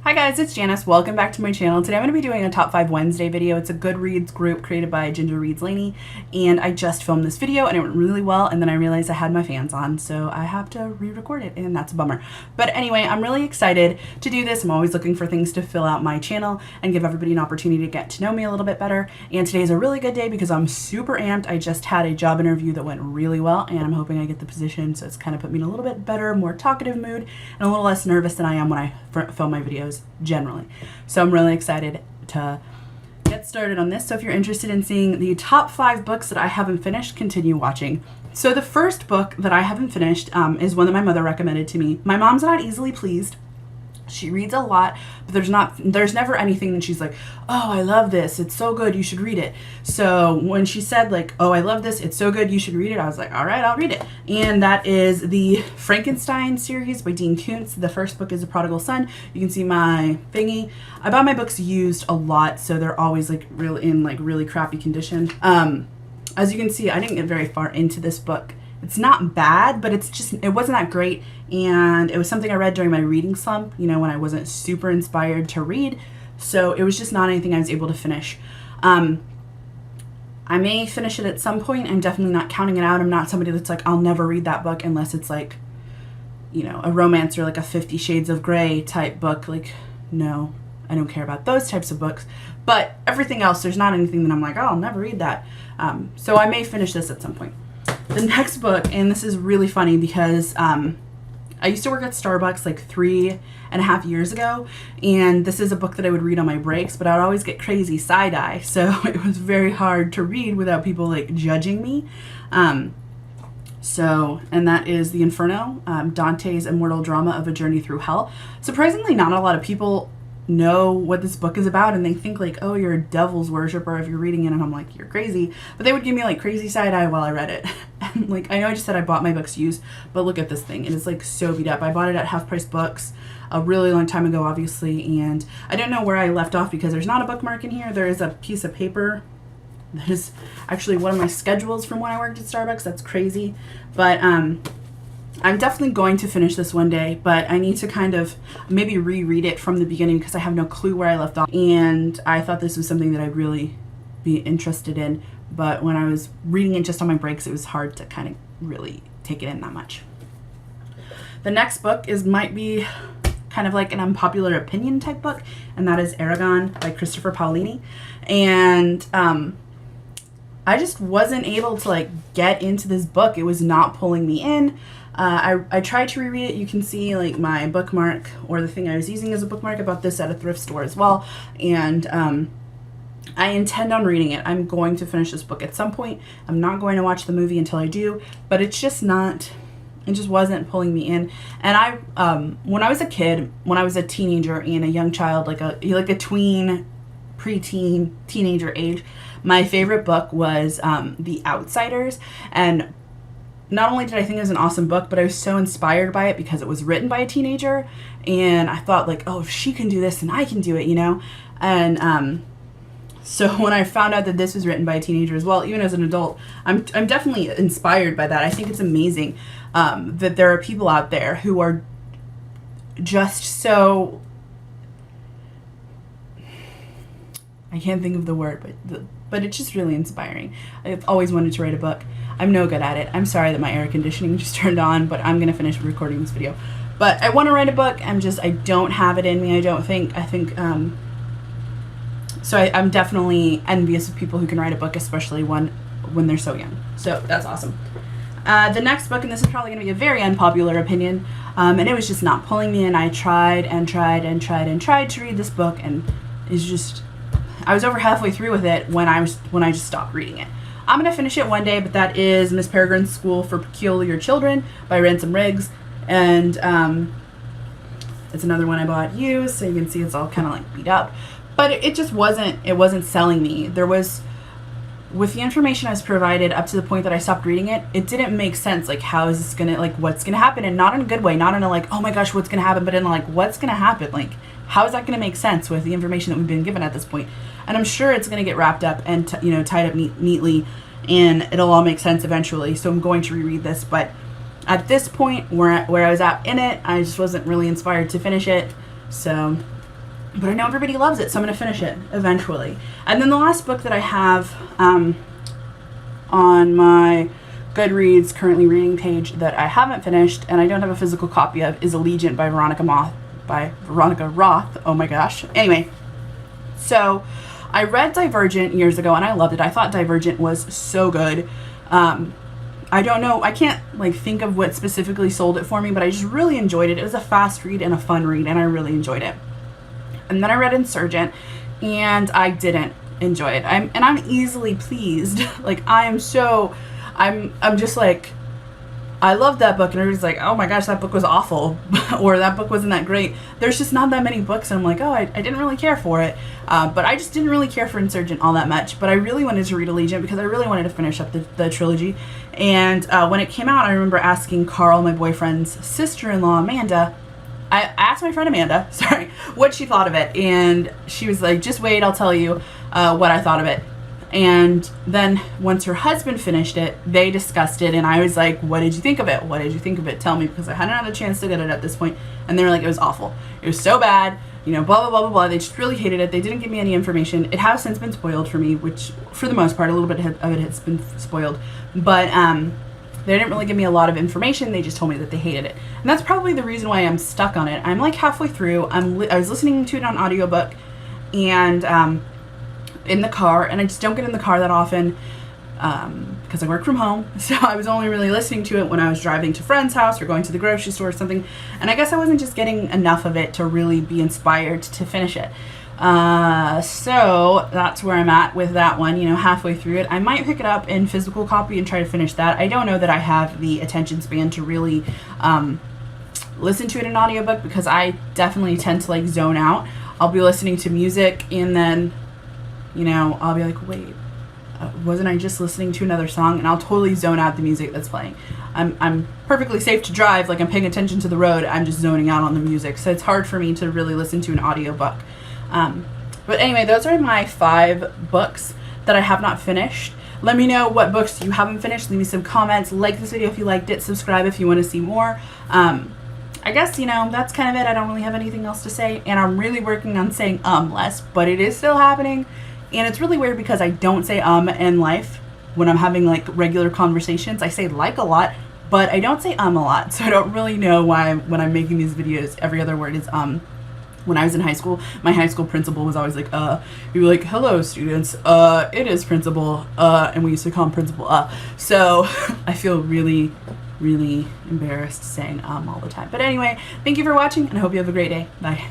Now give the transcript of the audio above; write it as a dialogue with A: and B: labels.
A: Hi guys, it's Janice. Welcome back to my channel. Today I'm going to be doing a Top 5 Wednesday video. It's a Goodreads group created by Ginger Reads Laney, and I just filmed this video and it went really well, and then I realized I had my fans on, so I have to re-record it, and that's a bummer. But anyway, I'm really excited to do this. I'm always looking for things to fill out my channel and give everybody an opportunity to get to know me a little bit better, and today's a really good day because I'm super amped. I just had a job interview that went really well, and I'm hoping I get the position, so it's kind of put me in a little bit better, more talkative mood, and a little less nervous than I am when I film my videos generally. So I'm really excited to get started on this. So if you're interested in seeing the top 5 books that I haven't finished, continue watching. So the first book that I haven't finished is one that my mother recommended to me. My mom's not easily pleased. She reads a lot, but there's never anything that she's like, oh, I love this, it's so good, you should read it. So when she said like, oh, I love this, it's so good, you should read it, I was like, all right, I'll read it. And that is the Frankenstein series by Dean Koontz. The first book is The Prodigal Son. You can see my thingy. I buy my books used a lot, so they're always like really crappy condition. As you can see, I didn't get very far into this book. It's not bad, but it wasn't that great, and it was something I read during my reading slump, you know, when I wasn't super inspired to read, so it was just not anything I was able to finish. I may finish it at some point. I'm definitely not counting it out. I'm not somebody that's like, I'll never read that book unless it's like, you know, a romance or like a 50 Shades of Grey type book. Like, no, I don't care about those types of books, but everything else, there's not anything that I'm like, oh, I'll never read that. So I may finish this at some point. The next book, and this is really funny because I used to work at Starbucks like 3.5 years ago, and this is a book that I would read on my breaks, but I would always get crazy side-eye, so it was very hard to read without people like judging me. And that is The Inferno, Dante's immortal drama of a journey through hell. Surprisingly, not a lot of people know what this book is about, and they think like, oh, you're a devil's worshiper if you're reading it, and I'm like, you're crazy. But they would give me like crazy side eye while I read it. And like, I know I just said I bought my books used, but look at this thing. It is like so beat up. I bought it at Half Price Books a really long time ago, obviously, and I don't know where I left off because there's not a bookmark in here. There is a piece of paper that is actually one of my schedules from when I worked at Starbucks. That's crazy. But I'm definitely going to finish this one day, but I need to kind of maybe reread it from the beginning because I have no clue where I left off, and I thought this was something that I'd really be interested in, but when I was reading it just on my breaks, it was hard to kind of really take it in that much. The next book might be kind of like an unpopular opinion type book, and that is Aragon by Christopher Paolini, and I just wasn't able to like get into this book. It was not pulling me in. I tried to reread it. You can see like my bookmark, or the thing I was using as a bookmark. I bought this at a thrift store as well, and I intend on reading it. I'm going to finish this book at some point. I'm not going to watch the movie until I do, but it just wasn't pulling me in. And when I was a kid, when I was a teenager and a young child, like a tween, preteen, teenager age, my favorite book was The Outsiders, and not only did I think it was an awesome book, but I was so inspired by it because it was written by a teenager, and I thought like, oh, if she can do this, then I can do it, you know? And so when I found out that this was written by a teenager as well, even as an adult, I'm definitely inspired by that. I think it's amazing that there are people out there who are just so, I can't think of the word, but it's just really inspiring. I've always wanted to write a book. I'm no good at it. I'm sorry that my air conditioning just turned on, but I'm gonna finish recording this video. But I want to write a book. I don't have it in me. So I'm definitely envious of people who can write a book, especially when they're so young. So that's awesome. The next book, and this is probably gonna be a very unpopular opinion, and it was just not pulling me in. I tried to read this book, and it's just, I was over halfway through with it when I just stopped reading it. I'm going to finish it one day, but that is Miss Peregrine's School for Peculiar Children by Ransom Riggs, and it's another one I bought used, so you can see it's all kind of like beat up, but it just wasn't selling me. With the information I was provided up to the point that I stopped reading it, it didn't make sense. Like, how is this gonna, like, what's gonna happen? And not in a good way, not in a like, oh my gosh, what's gonna happen, but in like, what's gonna happen? Like, how is that gonna make sense with the information that we've been given at this point? And I'm sure it's gonna get wrapped up and tied up neatly, and it'll all make sense eventually. So I'm going to reread this, but at this point where I was at in it, I just wasn't really inspired to finish it. So but I know everybody loves it, so I'm going to finish it eventually. And then the last book that I have on my Goodreads currently reading page that I haven't finished and I don't have a physical copy of is Allegiant by Veronica Roth. Oh my gosh. Anyway, so I read Divergent years ago and I loved it. I thought Divergent was so good. I don't know, I can't like think of what specifically sold it for me, but I just really enjoyed it. It was a fast read and a fun read, and I really enjoyed it. And then I read Insurgent, and I didn't enjoy it. I'm easily pleased. Like I'm just like, I loved that book, and everybody's like, oh my gosh, that book was awful, or that book wasn't that great. There's just not that many books, and I'm like, oh, I didn't really care for it. But I just didn't really care for Insurgent all that much. But I really wanted to read Allegiant because I really wanted to finish up the trilogy. And when it came out, I remember asking Carl, my boyfriend's sister-in-law, Amanda, I asked my friend Amanda, sorry, what she thought of it. And she was like, just wait, I'll tell you what I thought of it. And then once her husband finished it, they discussed it, and I was like, what did you think of it? What did you think of it? Tell me, because I hadn't had a chance to get it at this point. And they were like, it was awful. It was so bad, you know, blah, blah, blah, blah, blah. They just really hated it. They didn't give me any information. It has since been spoiled for me, which for the most part, a little bit of it has been spoiled. But they didn't really give me a lot of information. They just told me that they hated it. And that's probably the reason why I'm stuck on it. I'm like halfway through. I was listening to it on audiobook, and in the car, and I just don't get in the car that often because I work from home, so I was only really listening to it when I was driving to a friend's house or going to the grocery store or something, and I guess I wasn't just getting enough of it to really be inspired to finish it. So that's where I'm at with that one, you know, halfway through it. I might pick it up in physical copy and try to finish that. I don't know that I have the attention span to really listen to it in audiobook, because I definitely tend to like zone out. I'll be listening to music and then, you know, I'll be like, wait, wasn't I just listening to another song? And I'll totally zone out the music that's playing. I'm perfectly safe to drive, like I'm paying attention to the road, I'm just zoning out on the music. So it's hard for me to really listen to an audiobook. But anyway, those are my 5 books that I have not finished. Let me know what books you haven't finished. Leave me some comments. Like this video if you liked it. Subscribe if you want to see more. I guess, you know, that's kind of it. I don't really have anything else to say. And I'm really working on saying less, but it is still happening. And it's really weird because I don't say in life when I'm having like regular conversations. I say like a lot, but I don't say a lot. So I don't really know why when I'm making these videos, every other word is When I was in high school, my high school principal was always like, we were like, hello students, it is principal, and we used to call him principal, So I feel really, really embarrassed saying all the time. But anyway, thank you for watching, and I hope you have a great day. Bye.